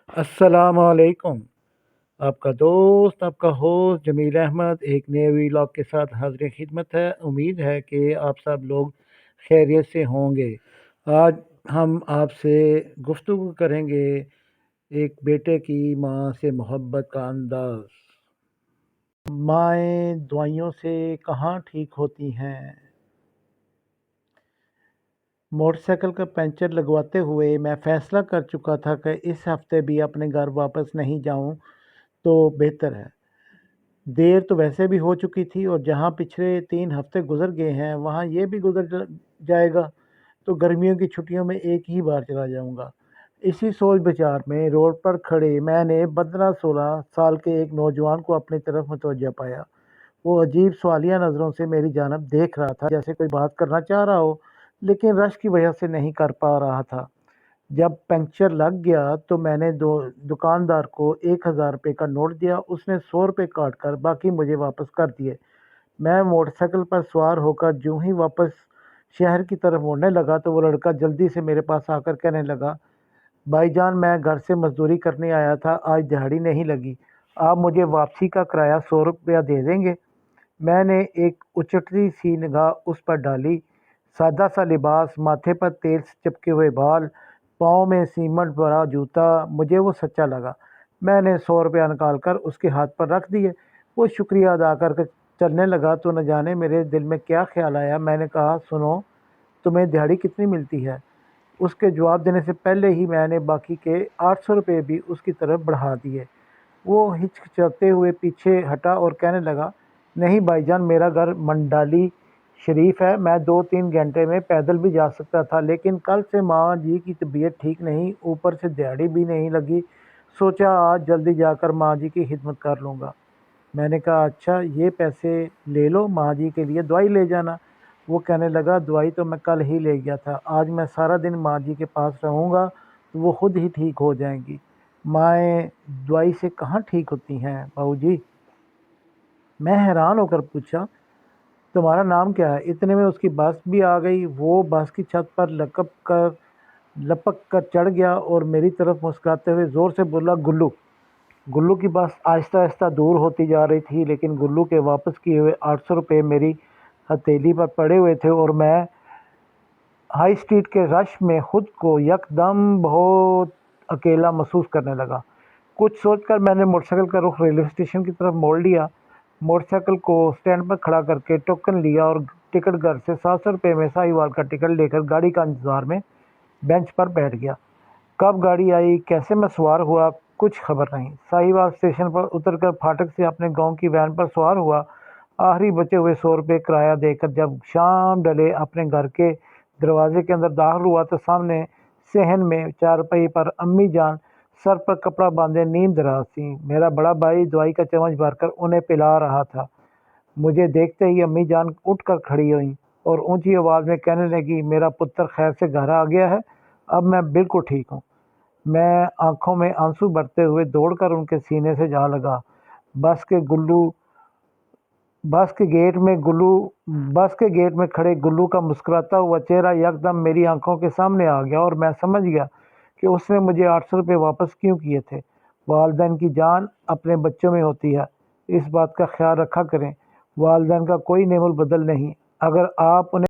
अस्सलाम वालेकुम। आपका दोस्त, आपका होस्ट जमील अहमद एक नए व्लॉग के साथ हाज़िर खिदमत है। उम्मीद है कि आप सब लोग खैरियत से होंगे। आज हम आपसे गुफ्तगू करेंगे एक बेटे की माँ से मोहब्बत का अंदाज़। माएँ दवाइयों से कहाँ ठीक होती हैं। मोटरसाइकिल का पंचर लगवाते हुए मैं फ़ैसला कर चुका था कि इस हफ़्ते भी अपने घर वापस नहीं जाऊँ तो बेहतर है। देर तो वैसे भी हो चुकी थी और जहाँ पिछले 3 हफ़्ते गुज़र गए हैं, वहाँ ये भी गुज़र जाएगा, तो गर्मियों की छुट्टियों में एक ही बार चला जाऊँगा। इसी सोच विचार में रोड पर खड़े मैंने 15-16 साल के एक नौजवान को अपनी तरफ मुतवज्जा पाया। वो अजीब सवालिया नज़रों से मेरी जानब देख रहा था, जैसे कोई बात करना चाह रहा हो, लेकिन रश की वजह से नहीं कर पा रहा था। जब पंक्चर लग गया तो मैंने दुकानदार को 1000 रुपये का नोट दिया। उसने 100 रुपये काट कर बाकी मुझे वापस कर दिए। मैं मोटरसाइकिल पर सवार होकर यूं ही वापस शहर की तरफ मुड़ने लगा तो वो लड़का जल्दी से मेरे पास आकर कहने लगा, भाईजान मैं घर से मजदूरी करने आया था, आज दिहाड़ी नहीं लगी, आप मुझे वापसी का किराया 100 रुपया दे देंगे। मैंने एक उचटती सी निगाह उस पर डाली। सादा सा लिबास, माथे पर तेल से चिपके हुए बाल, पाँव में सीमेंट भरा जूता, मुझे वो सच्चा लगा। मैंने 100 रुपया निकाल कर उसके हाथ पर रख दिए। वो शुक्रिया अदा करके चलने लगा तो न जाने मेरे दिल में क्या ख्याल आया। मैंने कहा, सुनो, तुम्हें दिहाड़ी कितनी मिलती है? उसके जवाब देने से पहले ही मैंने बाकी के 800 रुपये भी उसकी तरफ बढ़ा दिए। वो हिचकिचाते हुए पीछे हटा और कहने लगा, नहीं भाईजान, मेरा घर मंडाली शरीफ है, मैं 2-3 घंटे में पैदल भी जा सकता था, लेकिन कल से माँ जी की तबीयत ठीक नहीं, ऊपर से दिहाड़ी भी नहीं लगी, सोचा आज जल्दी जाकर माँ जी की खिदमत कर लूँगा। मैंने कहा, अच्छा ये पैसे ले लो, माँ जी के लिए दवाई ले जाना। वो कहने लगा, दवाई तो मैं कल ही ले गया था, आज मैं सारा दिन माँ जी के पास रहूँगा तो वो खुद ही ठीक हो जाएंगी। माएँ दवाई से कहाँ ठीक होती हैं बाबूजी। मैं हैरान होकर पूछा, तुम्हारा नाम क्या है? इतने में उसकी बस भी आ गई। वो बस की छत पर लपक कर चढ़ गया और मेरी तरफ मुस्कुराते हुए ज़ोर से बोला, गुल्लू। गुल्लू की बस आहिस्ता आहिस्ता दूर होती जा रही थी, लेकिन गुल्लू के वापस किए हुए 800 रुपये मेरी हथेली पर पड़े हुए थे और मैं हाई स्ट्रीट के रश में खुद को यकदम बहुत अकेला महसूस करने लगा। कुछ सोचकर मैंने मोटरसाइकिल का रुख रेलवे स्टेशन की तरफ मोड़ लिया। मोटरसाइकिल को स्टैंड पर खड़ा करके टोकन लिया और टिकट घर से 700 रुपये में साहिवाल का टिकट लेकर गाड़ी का इंतज़ार में बेंच पर बैठ गया। कब गाड़ी आई, कैसे मैं सवार हुआ, कुछ खबर नहीं। साहिवाल स्टेशन पर उतरकर फाटक से अपने गांव की वैन पर सवार हुआ। आखिरी बचे हुए 100 रुपये किराया देकर जब शाम डले अपने घर के दरवाजे के अंदर दाखिल हुआ तो सामने सहन में चारपाई पर अम्मी जान सर पर कपड़ा बांधे नींद दराज थी। मेरा बड़ा भाई दवाई का चम्मच भरकर उन्हें पिला रहा था। मुझे देखते ही अम्मी जान उठकर खड़ी हुई और ऊंची आवाज़ में कहने लगी, मेरा पुत्र खैर से घर आ गया है, अब मैं बिल्कुल ठीक हूँ। मैं आंखों में आंसू भरते हुए दौड़कर उनके सीने से जा लगा। बस के गुल्लू बस के गेट में गुल्लू बस के गेट में खड़े गुल्लू का मुस्कुराता हुआ चेहरा यकदम मेरी आंखों के सामने आ गया और मैं समझ गया कि उसने मुझे 800 रुपये वापस क्यों किए थे। वालिदैन की जान अपने बच्चों में होती है, इस बात का ख्याल रखा करें। वालिदैन का कोई नेमुल बदल नहीं, अगर आप उन्हें